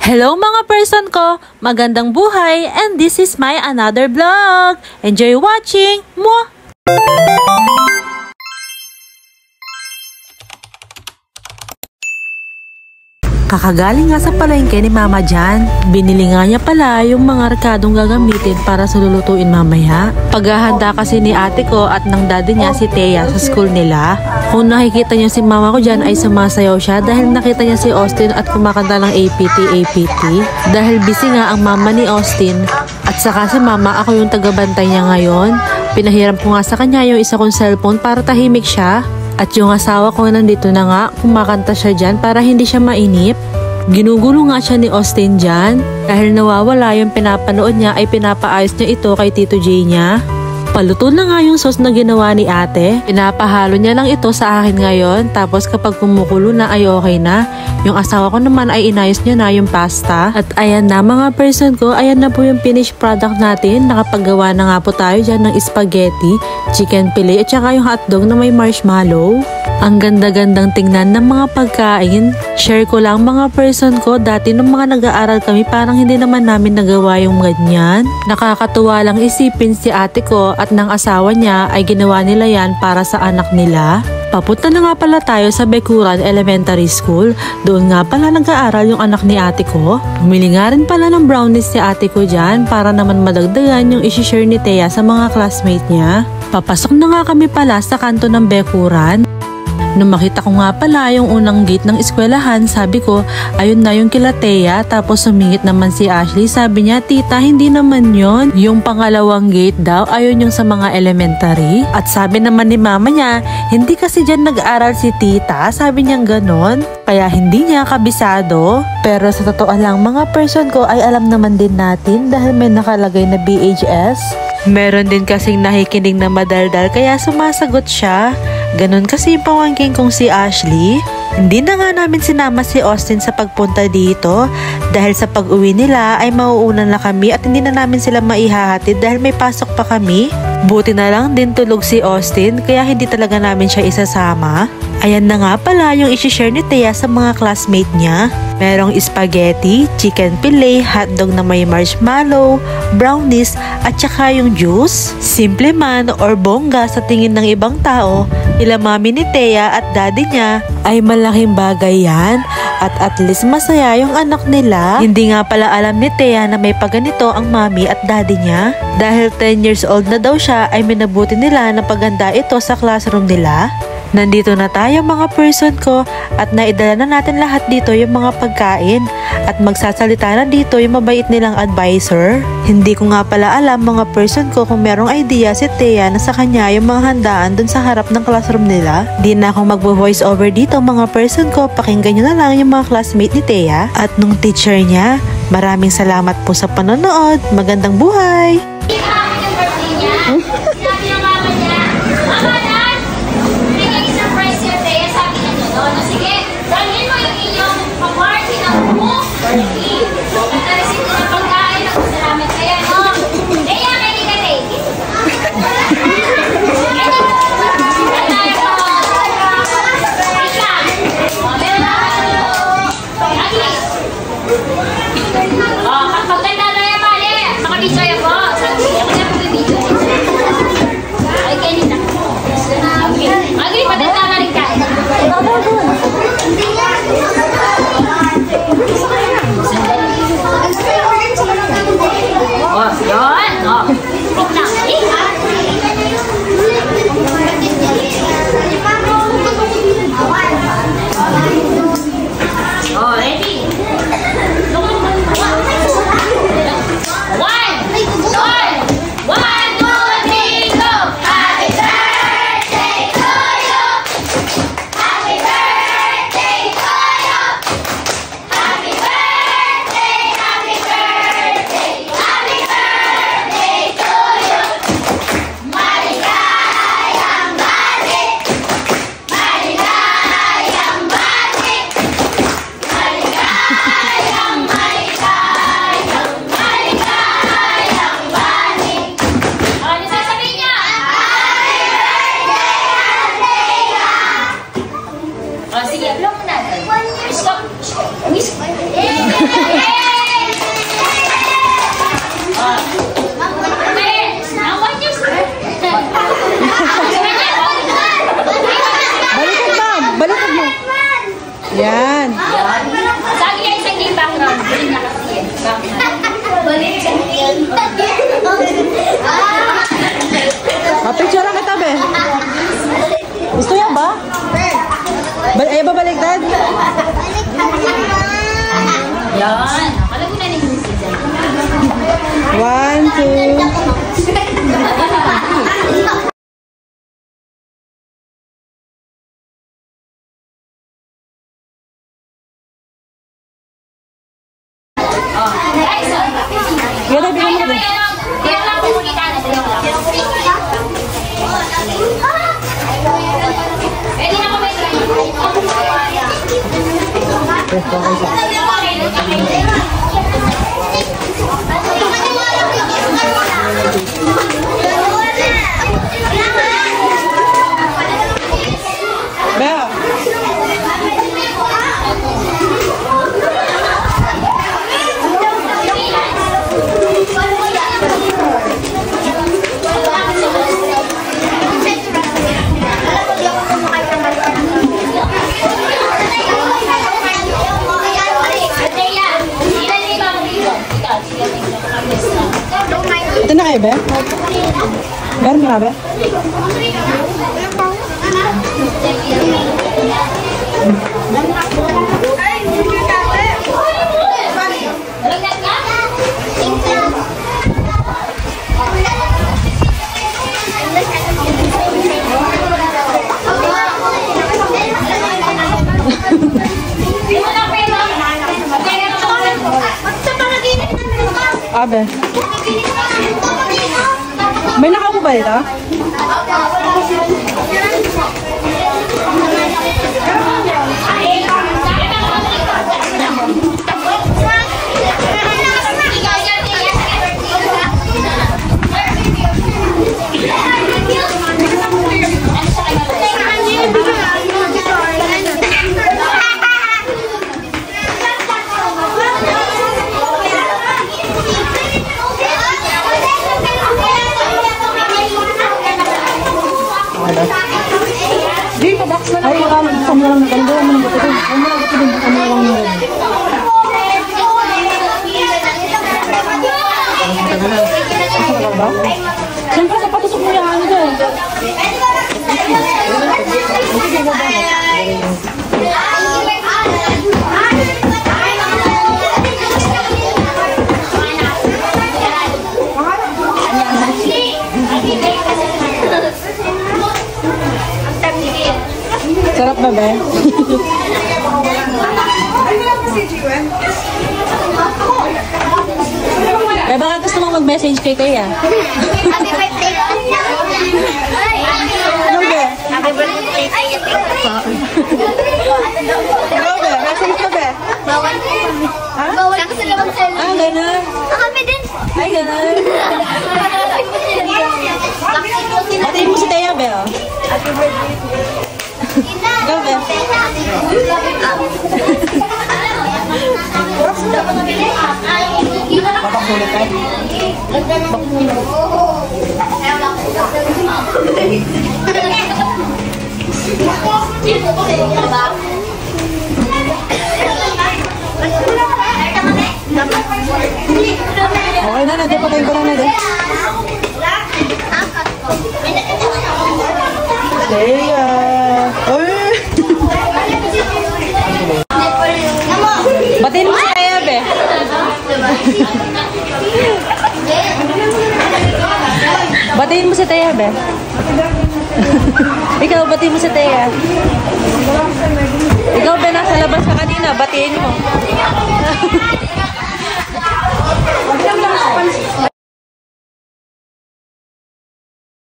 Hello mga person ko! Magandang buhay and this is my another vlog! Enjoy watching! Mwah! Kakagaling nga sa palengke ni Mama Jan. Binili nga niya pala yung mga rekadong gagamitin para sa lulutuin mamaya. Paghahanda kasi ni ate ko at ng daddy niya si Thea sa school nila. Kung nakikita niya si mama ko dyan ay sumasayaw siya dahil nakita niya si Austin at kumakanta ng APT. Dahil busy nga ang mama ni Austin at saka si mama, ako yung tagabantay niya ngayon. Pinahiram ko nga sa kanya yung isa kong cellphone para tahimik siya. At yung asawa ko nandito na nga, kumakanta siya dyan para hindi siya mainip. Ginugulo nga siya ni Austin dyan. Dahil nawawala yung pinapanood niya ay pinapaayos niya ito kay Tito J niya. Paluto na nga yung sauce na ginawa ni ate. Pinapahalo niya lang ito sa akin ngayon. Tapos kapag kumukulo na ay okay na. Yung asawa ko naman ay inayos niya na yung pasta. At ayan na mga person ko, ayan na po yung finished product natin. Nakapaggawa na nga po tayo dyan ng spaghetti, chicken fillet at saka yung hotdog na may marshmallow. Ang ganda-gandang tingnan ng mga pagkain. Share ko lang mga person ko, dati nung mga nag-aaral kami parang hindi naman namin nagawa yung ganyan. Nakakatuwa lang isipin si ate ko at ng asawa niya ay ginawa nila yan para sa anak nila. Papunta na nga pala tayo sa Bekuran Elementary School. Doon nga pala nag-aaral yung anak ni ate ko. Bumili nga rin pala ng brownies si ate ko dyan para naman madagdagan yung isi-share ni Thea sa mga classmate niya. Papasok na nga kami pala sa kanto ng Bekuran. Nung makita ko nga pala yung unang gate ng eskwelahan, sabi ko, ayun na yung kila Thea. Tapos sumingit naman si Ashley, sabi niya, tita, hindi naman yon. Yung pangalawang gate daw, ayun yung sa mga elementary. At sabi naman ni mama niya, hindi kasi dyan nag-aaral si tita, sabi niya ganon. Kaya hindi niya kabisado. Pero sa totoo lang mga person ko ay alam naman din natin dahil may nakalagay na BHS. Meron din kasing nakikinig na madaldal kaya sumasagot siya. Ganon kasi yung pamangkin kong si Ashley. Hindi na nga namin sinama si Austin sa pagpunta dito dahil sa pag-uwi nila ay mauunan na kami at hindi na namin sila maihahatid dahil may pasok pa kami. Buti na lang din tulog si Austin kaya hindi talaga namin siya isasama. Ayan na nga pala yung isi-share ni Thea sa mga classmate niya. Merong spaghetti, chicken fillet, hotdog na may marshmallow, brownies at saka yung juice. Simple man or bongga sa tingin ng ibang tao, ila mami ni Thea at daddy niya ay malaking bagay yan. At least masaya yung anak nila. Hindi nga pala alam ni Thea na may paganito ang mami at daddy niya. Dahil 10 years old na daw siya ay minabuti nila na paghanda ito sa classroom nila. Nandito na tayo mga person ko at naidala na natin lahat dito yung mga pagkain at magsasalita na dito yung mabait nilang advisor. Hindi ko nga pala alam mga person ko kung merong idea si Thea na sa kanya yung mga handaan dun sa harap ng classroom nila. Di na ako magvo-voice over dito mga person ko, pakinggan nyo na lang yung mga classmate ni Thea at nung teacher niya. Maraming salamat po sa panonood. Magandang buhay! Oh, ready? Kaya babaliktad? Yan. Akala ko na ni Mrs. 1, 2. Ganda, bigyan mo din. Bea. Ito na kayo, Be? Meron ka na, Be? Abe. May nakaupo ba ito? Di, pa-box na lang. Ay, buksan mo lang na ganda. Ano mo lang gusto din? Ano mo lang gusto din? Ano mo lang nila? Ano ba? Siyempre, napatusok mo yung ano dyan. Sarap ba, Be? Eh, baka gusto mong mag-message kay Kaya. Happy birthday. Ano, Be? Happy birthday. Ano, Be? Message ka, Be? Bawal. Ha? Bawal ako sa labang cell. Ah, gano'n. Kami din. Ay, gano'n. Batiin mo si Teya, Be, oh. Happy birthday. Ikaw, Be. Papakulit ka? Okay na, patayin ko na na, Teya. Teya. Uy! Batiin mo si Teya, Be. Batiin mo si Teya, Be. Ikaw, batiin mo si Teya. Ikaw, Be, nasa labas ka kanina. Batiin mo.